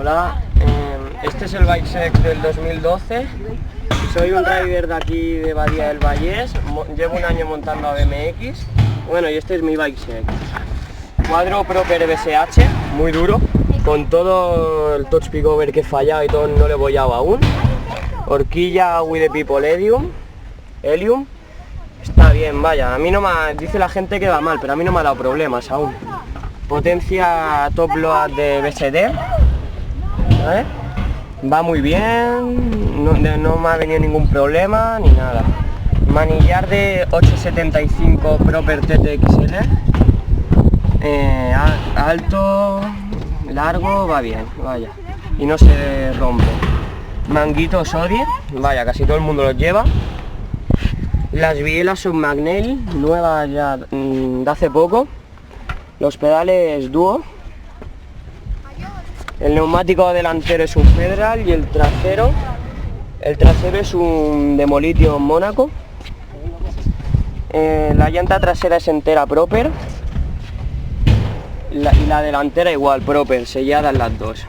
Hola, este es el Bikesec del 2012. Soy un rider de aquí de Badía del Vallés. Llevo un año montando a BMX. Bueno, y este es mi Bikesec. Cuadro Proper BSH, muy duro, con todo el touch pickover que fallaba y todo, no le bollaba aún. Horquilla with the people Helium. Está bien, vaya, a mí no me... dice la gente que va mal, pero a mí no me ha dado problemas aún. Potencia top load de BSD, ¿vale? Va muy bien, no me ha venido ningún problema ni nada. Manillar de 875 Proper TTXL, alto, largo, va bien, vaya, y no se rompe. Manguitos Odie, vaya, casi todo el mundo los lleva. Las bielas son Magnell, nuevas ya de hace poco. Los pedales Duo. El neumático delantero es un Federal y el trasero es un Demolition Mónaco. La llanta trasera es entera Proper y la delantera igual Proper, selladas las dos.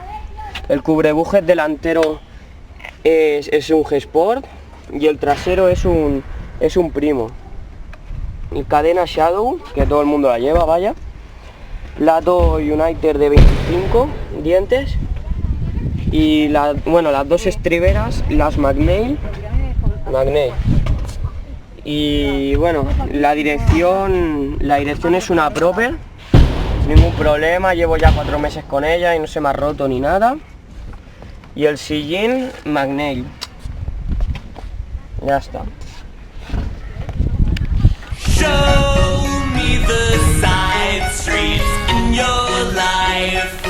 El cubrebujes delantero es un G-Sport y el trasero es un Primo. Y cadena Shadow, que todo el mundo la lleva, vaya. Lado Uniter de 25 dientes. Y las dos estriberas, las Magnell. Y bueno, la dirección es una Proper, ningún problema, llevo ya 4 meses con ella y no se me ha roto ni nada. Y el sillín Magnell. Ya está. Show me the side streets in your life.